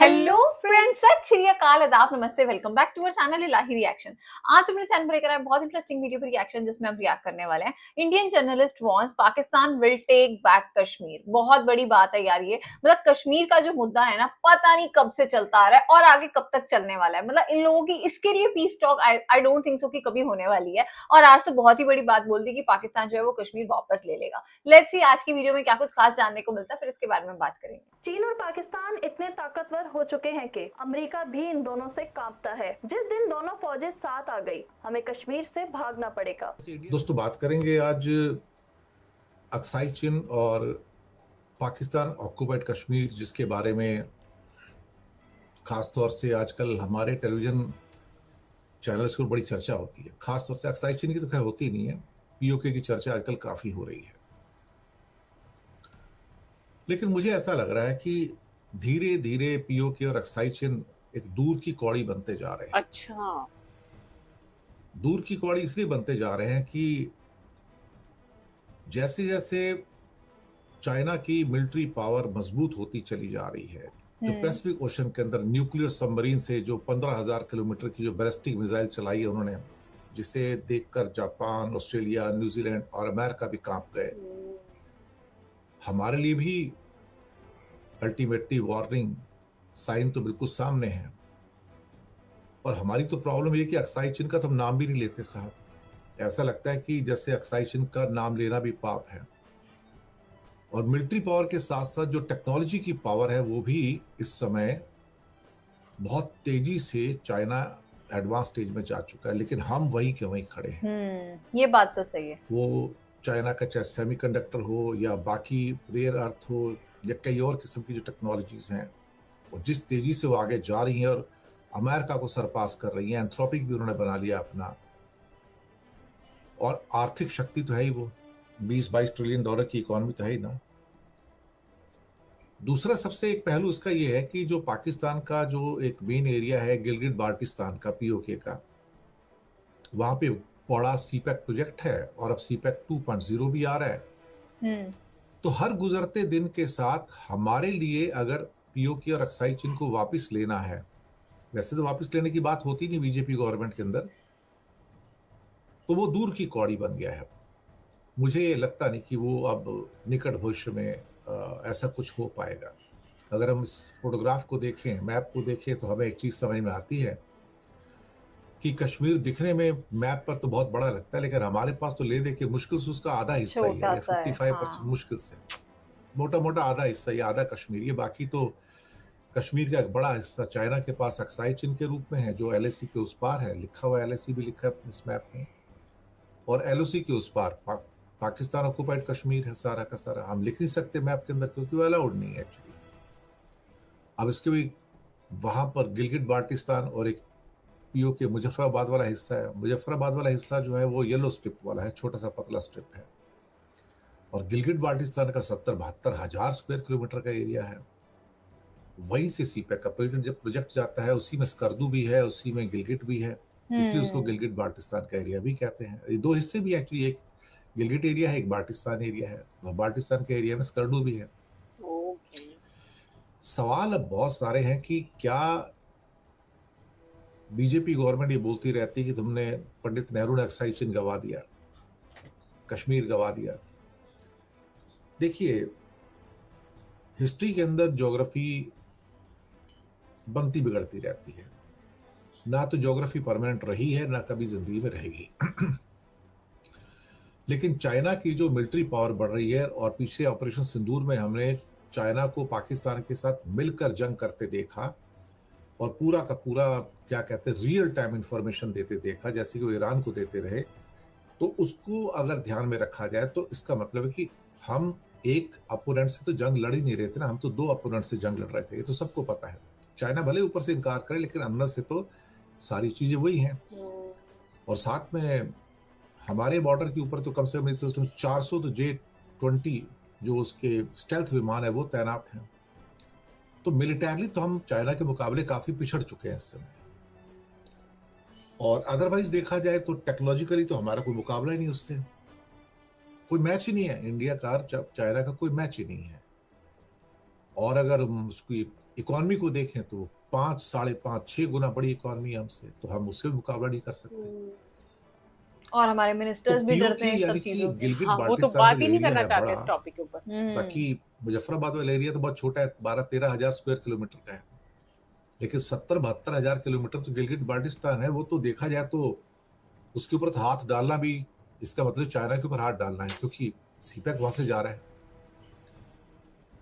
Hello friends, सत श्री अकाल, आदाब, नमस्ते, welcome back to our channel Ilahi reaction. आज अपने चैनल पर लेकर आए बहुत इंटरेस्टिंग वीडियो पर रिएक्शन, जिसमें हम रिएक्ट करने वाले हैं। Indian journalist wants Pakistan will take back Kashmir. बहुत बड़ी बात है यार ये। मतलब कश्मीर का जो मुद्दा है ना, पता नहीं कब से चलता आ रहा है और आगे कब तक चलने वाला है। मतलब इन लोगों की इसके लिए piece talk I don't think so कि कभी होने वाली है। और आज तो बहुत ही बड़ी बात बोल दी कि पाकिस्तान जो है वो कश्मीर वापस ले लेगा। लेट्स सी आज की वीडियो में क्या कुछ खास जानने को मिलता है, फिर इसके बारे में बात करेंगे। चीन और पाकिस्तान इतने ताकतवर हो चुके हैं कि अमेरिका भी इन दोनों से कांपता है। जिस दिन दोनों फौजें साथ आ गई, हमें कश्मीर से भागना पड़ेगा। दोस्तों, बात करेंगे आज अक्साई चिन और पाकिस्तान ऑक्युपाइड कश्मीर, जिसके बारे में खास तौर से आजकल हमारे टेलीविजन चैनल्स पर बड़ी चर्चा होती है। खास तौर से अक्साई चिन की तो खैर होती नहीं है, पीओके की चर्चा आजकल काफी हो रही है। लेकिन मुझे ऐसा लग रहा है कि धीरे धीरे पीओके और अक्साई चिन एक दूर की कौड़ी बनते जा रहे हैं। अच्छा, दूर की कौड़ी इसलिए बनते जा रहे हैं कि जैसे जैसे चाइना की मिलिट्री पावर मजबूत होती चली जा रही है, जो पैसिफिक ओशन के अंदर न्यूक्लियर सबमरीन से जो 15,000 किलोमीटर की जो बैलिस्टिक मिसाइल चलाई है उन्होंने, जिसे देखकर जापान, ऑस्ट्रेलिया, न्यूजीलैंड और अमेरिका भी कांप गए। हमारे लिए भी अल्टीमेटली वार्निंग साइन तो बिल्कुल सामने है। और हमारी तो प्रॉब्लम ये कि अक्साई चिन का तो हम नाम भी नहीं लेते साहब। ऐसा लगता है कि जैसे अक्साई चिन का नाम लेना भी पाप है। और मिलिट्री पावर के साथ साथ जो टेक्नोलॉजी की पावर है वो भी इस समय बहुत तेजी से चाइना एडवांस स्टेज में जा चुका है, लेकिन हम वहीं के वहीं खड़े हैं। ये बात तो सही है। वो चाइना का चाहे सेमीकंडक्टर हो या बाकी रेयर अर्थ हो या कई और किस्म की जो टेक्नोलॉजीज हैं, और जिस तेजी से वो आगे जा रही हैं और अमेरिका को सरपास कर रही हैं। एंथ्रोपिक भी उन्होंने बना लिया अपना, और आर्थिक शक्ति तो है ही, वो 20-22 ट्रिलियन डॉलर की इकोनॉमी तो है ही ना। दूसरा सबसे एक पहलू इसका ये है कि जो पाकिस्तान का जो एक मेन एरिया है गिलगिट बाल्टिस्तान का, पीओके का, वहां पे बड़ा सीपैक प्रोजेक्ट है और अब सीपैक 2.0 भी आ रहा है। तो हर गुजरते दिन के साथ हमारे लिए अगर पीओके और अक्साई चिन को वापस लेना है, वैसे तो वापस लेने की बात होती नहीं बीजेपी गवर्नमेंट के अंदर, तो वो दूर की कौड़ी बन गया है। मुझे लगता नहीं कि वो अब निकट भविष्य में ऐसा कुछ हो पाएगा। अगर हम इस फोटोग्राफ को देखें, मैप को देखें, तो हमें एक चीज समझ में आती है कि कश्मीर दिखने में मैप पर तो बहुत बड़ा लगता है, लेकिन हमारे पास तो ले दे के मुश्किल से उसका आधा हिस्सा ही है, 55% मुश्किल से, मोटा मोटा आधा हिस्सा ही, आधा कश्मीर। ये बाकी तो कश्मीर का एक बड़ा हिस्सा चाइना के पास अक्साई चिन के रूप में है, जो एलएसी के उस पार है। लिखा हुआ एलएसी भी लिखा है इस मैप में, और एलओसी के उस पार पाकिस्तान ऑक्युपाइड कश्मीर है सारा का सारा। हम लिख नहीं सकते मैप के अंदर क्योंकि वो अलाउड नहीं है एक्चुअली। अब इसके भी वहां पर गिलगिट बाल्टिस्तान और एक पीओके मुजफ्फराबाद वाला हिस्सा है। मुजफ्फराबाद वाला हिस्सा जो है वो येलो स्ट्रिप वाला है, छोटा सा पतला स्ट्रिप है। और गिलगिट बाल्टिस्तान का 70-72 हजार स्क्वायर किलोमीटर का एरिया है। वहीं से सीपैक का प्रोजेक्ट जब प्रोजेक्ट जाता है, उसी में स्कर्दू भी है, उसी में गिलगिट भी है, इसलिए उसको गिलगिट बाल्टिस्तान का एरिया भी कहते हैं। ये दो हिस्से भी एक्चुअली, एक गिलगिट एरिया है, एक बाल्टिस्तान एरिया है। और बाल्टिस्तान के एरिया में स्कर्दू भी है। सवाल अब बहुत सारे हैं कि क्या बीजेपी गवर्नमेंट ये बोलती रहती है कि तुमने, पंडित नेहरू ने अक्साई चिन गवा दिया, कश्मीर गवा दिया। देखिए, हिस्ट्री के अंदर ज्योग्राफी बनती बिगड़ती रहती है। ना तो ज्योग्राफी परमानेंट रही है, ना कभी जिंदगी में रहेगी। लेकिन चाइना की जो मिलिट्री पावर बढ़ रही है, और पिछले ऑपरेशन सिंदूर में हमने चाइना को पाकिस्तान के साथ मिलकर जंग करते देखा, और पूरा का पूरा क्या कहते हैं रियल टाइम इंफॉर्मेशन देते देखा, जैसे कि वो ईरान को देते रहे। तो उसको अगर ध्यान में रखा जाए तो इसका मतलब है कि हम एक अपोनेंट से तो जंग लड़ ही नहीं रहे थे ना, हम तो दो अपोनेंट से जंग लड़ रहे थे। ये तो सबको पता है। चाइना भले ऊपर से इनकार करे, लेकिन अंदर से तो सारी चीजें वही हैं। और साथ में हमारे बॉर्डर के ऊपर तो कम से कम 400 तो J-20 जो उसके स्टेल्थ विमान है वो तैनात हैं। तो मिलिटरली तो हम चाइना के मुकाबले काफी पिछड़ चुके हैं इस समय। और अदरवाइज देखा जाए तो टेक्नोलॉजिकली तो हमारा कोई मुकाबला ही नहीं उससे, कोई मैच ही नहीं है। इंडिया का चाइना का कोई मैच ही नहीं है। और अगर उसकी इकोनॉमी को देखें तो 5, 5.5, 6 गुना बड़ी इकोनॉमी है हमसे, तो हम उससे भी मुकाबला नहीं कर सकते। और हमारे तो मिनिस्टर्स भी डरते पीओके हैं इन सब यानी कि चीजों से। गिलगित हाँ, वो तो बाल्टिस्तान का बात जो ही नहीं एरिया करना है चाहते बड़ा, इस टॉपिक के ऊपर। बाकी मुजफ्फराबाद वाला एरिया तो बहुत छोटा है, 12-13 हजार स्क्वायर किलोमीटर का है, लेकिन 70-72 हजार किलोमीटर तो गिलगित बाल्टिस्तान है। वो तो देखा जाए तो उसके ऊपर तो हाथ डालना भी, इसका मतलब चाइना के ऊपर हाथ डालना है, क्योंकि सीपैक वहां से जा रहा है।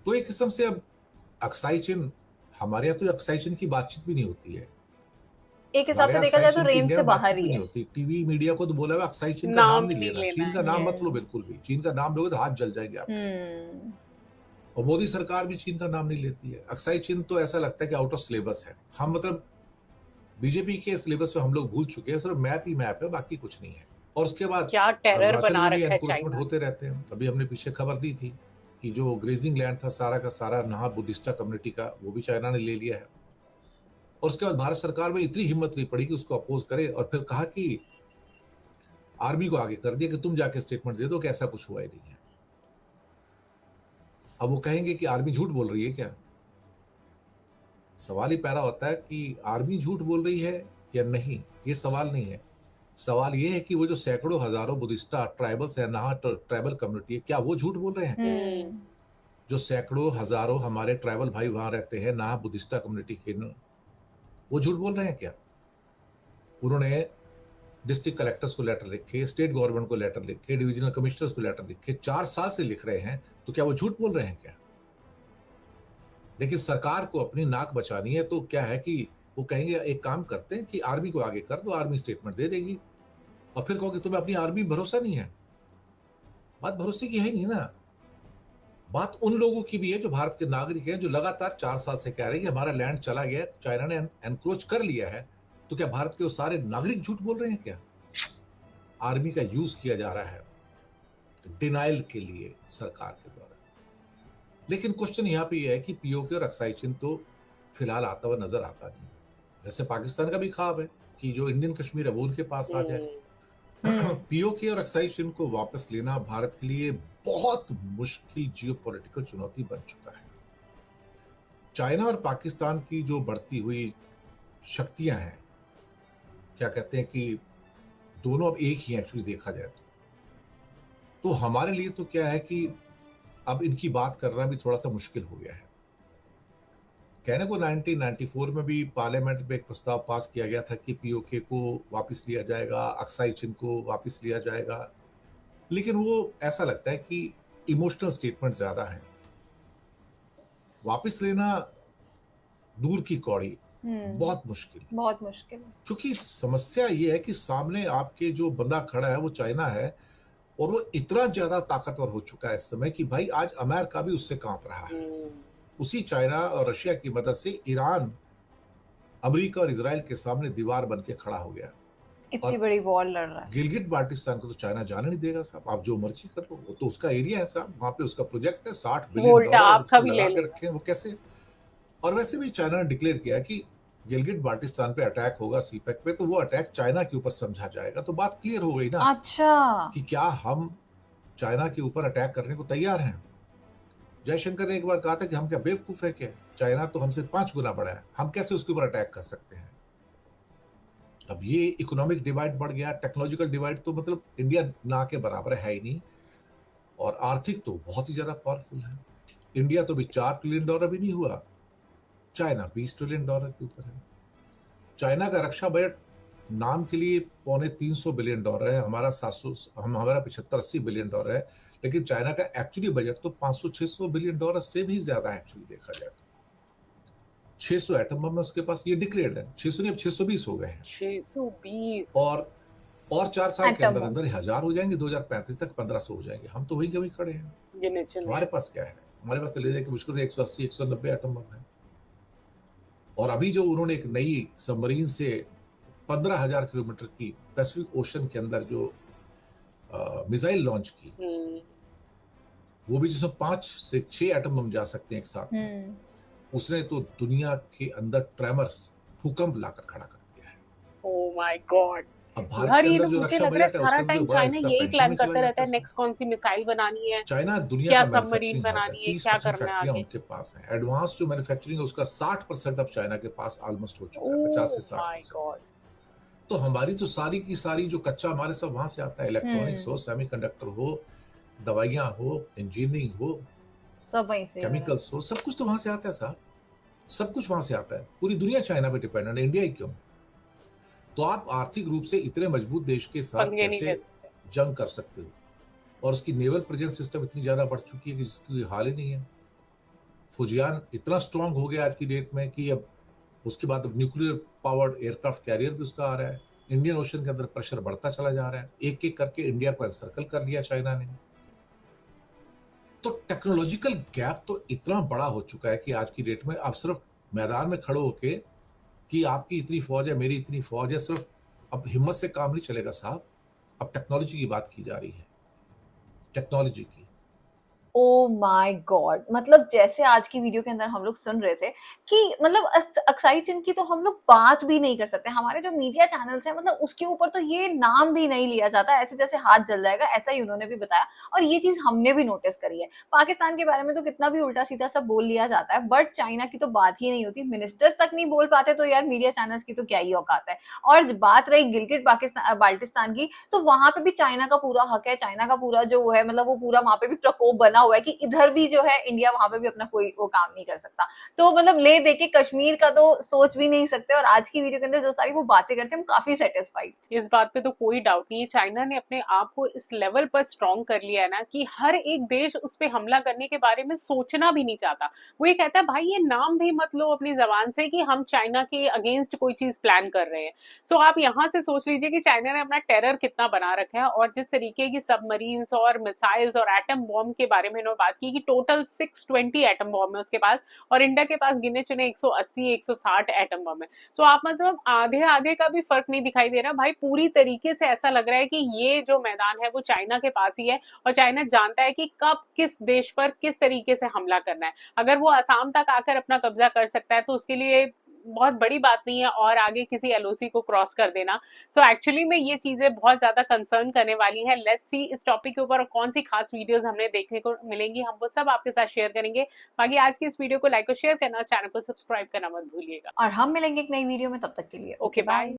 तो एक किस्म से अब अक्साई चीन, हमारे यहाँ तो अक्साई चीन की बातचीत भी नहीं होती है, एक हिसाब हमारे से यहाँ देखा अक्साई जाए तो चीन की रेंज इंडिया से में बाहर बातचीत ही भी नहीं है। होती। टीवी मीडिया को तो बोला हुआ अक्साई चीन का नाम नाम नहीं नहीं लेना, लेना चीन का नाम मत लो Yes. बिल्कुल भी। चीन का नाम लोगे तो हाथ जल जाएंगे आपके। हम्म और मोदी सरकार भी चीन का नाम नहीं लेती है। अक्साई चीन तो ऐसा लगता है कि आउट ऑफ सिलेबस है। हम मतलब बीजेपी के सिलेबस में हम लोग भूल चुके हैं, सिर्फ मैप ही मैप है, बाकी कुछ नहीं है। और उसके बाद क्या टेरर अरुणाचल बना में भी रखा है एनक्रोचमेंट चाइना। होते रहते हैं। अभी हमने पीछे खबर दी थी कि जो ग्रेजिंग लैंड था सारा का सारा नहा बुद्धिस्टा कम्युनिटी का, वो भी चाइना ने ले लिया है। और उसके बाद भारत सरकार में इतनी हिम्मत नहीं पड़ी कि उसको अपोज करे, और फिर कहा कि आर्मी को आगे कर दिया कि तुम जाके स्टेटमेंट दे दो कि ऐसा कुछ हुआ ही नहीं है। अब वो कहेंगे कि आर्मी झूठ बोल रही है क्या? सवाल ही पैदा होता है कि आर्मी झूठ बोल रही है या नहीं, ये सवाल नहीं है। सवाल ये है कि वो जो सैकड़ों हजारों बुद्धिस्टा ट्राइबल्स है, नहा ट्राइबल कम्युनिटी है, क्या वो झूठ बोल रहे हैं? जो सैकड़ों हजारों हमारे ट्राइबल भाई वहां रहते हैं, नहा बुद्धिस्टा कम्युनिटी के, वो झूठ बोल रहे हैं क्या? उन्होंने डिस्ट्रिक्ट कलेक्टर्स को लेटर लिखे, स्टेट गवर्नमेंट को लेटर लिखे, डिविजनल कमिश्नर्स को लेटर लिखे, 4 साल से लिख रहे हैं, तो क्या वो झूठ बोल रहे हैं क्या? लेकिन सरकार को अपनी नाक बचानी है, तो क्या है कि वो कहेंगे एक काम करते हैं कि आर्मी को आगे कर दो, आर्मी स्टेटमेंट दे देगी। और फिर कहोगे तुम्हें अपनी आर्मी भरोसा नहीं है। बात भरोसे की है नहीं ना, बात उन लोगों की भी है जो भारत के नागरिक हैं, जो लगातार 4 साल से कह रहे हैं कि हमारा लैंड चला गया, चाइना ने एनक्रोच कर लिया है। तो क्या भारत के वो सारे नागरिक झूठ बोल रहे हैं क्या? आर्मी का यूज किया जा रहा है डिनाइल के लिए सरकार के द्वारा। लेकिन क्वेश्चन यहाँ पे ये है कि पीओके और अक्साई चीन तो फिलहाल आता हुआ नजर आता नहीं। जैसे पाकिस्तान का भी ख्वाब है कि जो इंडियन कश्मीर है वो उनके पास आ जाए। पीओके और अक्साई चीन को वापस लेना भारत के लिए बहुत मुश्किल जियोपॉलिटिकल चुनौती बन चुका है। चाइना और पाकिस्तान की जो बढ़ती हुई शक्तियां हैं, क्या कहते हैं कि दोनों अब एक ही एक्चुअली देखा जाए तो हमारे लिए तो क्या है कि अब इनकी बात करना भी थोड़ा सा मुश्किल हो गया है। कहने को 1994 में भी पार्लियामेंट में एक प्रस्ताव पास किया गया था कि पीओके को वापस लिया जाएगा, अक्साई चीन को वापस लिया जाएगा, लेकिन वो ऐसा लगता है कि इमोशनल स्टेटमेंट ज्यादा है। वापस लेना दूर की कौड़ी, बहुत मुश्किल, क्योंकि समस्या ये है कि सामने आपके जो बंदा खड़ा है वो चाइना है, और वो इतना ज्यादा ताकतवर हो चुका है इस समय कि भाई आज अमेरिका भी उससे कांप रहा है। उसी चाइना और रशिया की मदद से ईरान अमेरिका और इजराइल के सामने दीवार बन के खड़ा हो गया। इतनी बड़ी वॉर लड़ रहा है। गिलगित बाल्टिस्तान को तो चाइना जाने नहीं देगा साहब, आप जो मर्जी कर लो, वो तो उसका एरिया है साहब, वहां पे उसका प्रोजेक्ट है, $60 बिलियन लगा के रखे हैं, वो कैसे? और वैसे भी चाइना ने डिक्लेयर किया कि गिलगित बाल्टिस्तान पे अटैक होगा सीपैक पे, तो वो अटैक चाइना के ऊपर समझा जाएगा। तो बात क्लियर हो गई ना। अच्छा, कि क्या हम चाइना के ऊपर अटैक करने को तैयार हैं? जयशंकर ने एक बार कहा था कि हम क्या बेवकूफ है क्या, चाइना तो हमसे 5 गुना बड़ा है, हम कैसे उसके ऊपर अटैक कर सकते हैं? अब ये इकोनॉमिक डिवाइड बढ़ गया, टेक्नोलॉजिकल डिवाइड तो मतलब इंडिया ना के बराबर है ही नहीं, और आर्थिक तो बहुत ही ज्यादा पावरफुल है। इंडिया तो भी $4 ट्रिलियन भी नहीं हुआ, चाइना $20 ट्रिलियन के ऊपर है। चाइना का रक्षा बजट नाम के लिए $250 बिलियन है, हमारा 75-80 बिलियन है, लेकिन चाइना का एक्चुअली बजट तो $500-600 बिलियन से भी ज्यादा एक्चुअली देखा जाए। 600 एटम बम है उसके पास, ये डिक्लेयर्ड है। 600 नहीं, अब 620 हो गए हैं। 620 और 4 साल के अंदर अंदर 1000 हो जाएंगे, 2035 तक 1500 हो जाएंगे। हम तो वही कभी खड़े हैं। हमारे पास क्या है? हमारे पास तो ले जाए कि मुश्किल से 180-190 एटम बम है। और अभी जो उन्होंने एक नई सबमरीन से 15,000 किलोमीटर की पैसिफिक ओशन के अंदर जो मिसाइल लॉन्च की, वो भी जिसमें 5 से 6 एटम बम जा सकते हैं एक साथ में, उसने तो दुनिया के अंदर ट्रेमर्स, भूकंप लाकर खड़ा कर दिया है। Oh my God. अब भारत हर के ये अंदर लोग, जो मुझे रक्षा लग रहा है बजट है सारा उसके अंदर टाइम जो बड़ा चाइना हिस्सा यही पेंशन प्लान में चला करता रहता जाता है है, सर। नेक्स्ट कौन सी मिसाइल बनानी है, चाइना दुनिया क्या का सबमरीन मैन्युफैक्चरिंग हब है, बनानी है, 30% क्या करना है फैक्ट्रियां आगे। उनके पास हैं। एडवांस जो मैन्युफैक्चरिंग है उसका 60% अब चाइना के पास ऑलमोस्ट हो चुका है, 50 ओह से माय 60%। गॉड। तो हमारी तो सारी की सारी जो कच्चा माल है सब वहां से आता है, इलेक्ट्रॉनिक्स हो, हम्म, सेमीकंडक्टर हो, दवाइयां हो, इंजीनियरिंग हो, सब वहीं से हो रहा है। केमिकल्स हो, सब कुछ तो वहां से आता है साहब। सब कुछ वहां से आता है। पूरी दुनिया चाइना पे डिपेंडेंट है, इंडिया ही क्यों। तो आप आर्थिक रूप से इतने मजबूत देश के साथ पंगे नहीं कैसे ले सकते। जंग कर सकते हो, और उसकी नेवल प्रेजेंस सिस्टम इतनी ज्यादा बढ़ चुकी है कि जिसकी कोई हाल ही नहीं है। फुजियान इतना स्ट्रांग हो गया आज की डेट में कि अब उसके बाद अब न्यूक्लियर पावर्ड एयरक्राफ्ट कैरियर भी उसका आ रहा है। इंडियन ओशन के अंदर प्रेशर बढ़ता चला जा रहा है, एक एक करके इंडिया को एनसर्कल कर लिया चाइना ने। तो टेक्नोलॉजिकल गैप तो इतना बड़ा हो चुका है कि आज की डेट में आप सिर्फ मैदान में खड़े होके कि आपकी इतनी फौज है, मेरी इतनी फौज है, सिर्फ अब हिम्मत से काम नहीं चलेगा साहब। अब टेक्नोलॉजी की बात की जा रही है, टेक्नोलॉजी की। ओ माय गॉड, मतलब जैसे आज की वीडियो के अंदर हम लोग सुन रहे थे कि मतलब अक्साई चीन की तो हम लोग बात भी नहीं कर सकते। हमारे जो मीडिया चैनल्स हैं मतलब उसके ऊपर तो ये नाम भी नहीं लिया जाता, ऐसे जैसे हाथ जल जाएगा, ऐसा ही उन्होंने भी बताया। और ये चीज हमने भी नोटिस करी है। पाकिस्तान के बारे में तो कितना भी उल्टा सीधा सब बोल लिया जाता है, बट चाइना की तो बात ही नहीं होती। मिनिस्टर्स तक नहीं बोल पाते तो यार मीडिया चैनल्स की तो क्या ही औकात है। और बात रही गिलगिट पाकिस्तान बाल्टिस्तान की, तो वहां पे भी चाइना का पूरा हक है। चाइना का पूरा जो है मतलब वो पूरा वहां पे भी प्रकोप बना हुआ है कि इधर भी जो है इंडिया वहां पे भी अपना कोई वो काम नहीं कर सकता। तो मतलब ले दे के कश्मीर का तो सोच भी नहीं सकते। और आज की वीडियो के अंदर जो सारी वो बातें करते हैं हम काफी सेटिस्फाइड। इस बात पे तो कोई डाउट नहीं है, चाइना ने अपने आप को इस लेवल पर स्ट्रॉन्ग कर लिया है ना कि हर एक देश उस पे हमला करने के बारे में सोचना भी नहीं चाहता। वो ये कहता है भाई ये नाम भी मत लो अपनी जबान से कि हम चाइना के अगेंस्ट कोई चीज प्लान कर रहे हैं। सो आप यहाँ से सोच लीजिए कि चाइना ने अपना टेरर कितना बना रखा है। और जिस तरीके की सबमरीन्स और मिसाइल्स और एटम बॉम्ब के बारे में इन्होंने बात की कि टोटल 620 एटम बॉम्ब है उसके पास, और इंडिया के पास गिने चुने 180 160 एटम बॉम्ब है। तो आप मतलब आधे आधे का भी फर्क नहीं दिखाई दे रहा भाई। पूरी तरीके से ऐसा लग रहा है कि ये जो मैदान है वो चाइना के पास ही है, और चाइना जानता है कि कब किस देश पर किस तरीके से हमला करना है। अगर वो असम तक आकर अपना कब्जा कर सकता है तो उसके लिए बहुत बड़ी बात नहीं है, और आगे किसी एलओसी को क्रॉस कर देना। सो एक्चुअली में ये चीजें बहुत ज्यादा कंसर्न करने वाली है। लेट्स सी इस टॉपिक के ऊपर कौन सी खास वीडियोस हमने देखने को मिलेंगी, हम वो सब आपके साथ शेयर करेंगे। बाकी आज की इस वीडियो को लाइक और शेयर करना, चैनल को सब्सक्राइब करना मत भूलिएगा। और हम मिलेंगे एक नई वीडियो में, तब तक के लिए ओके बाय।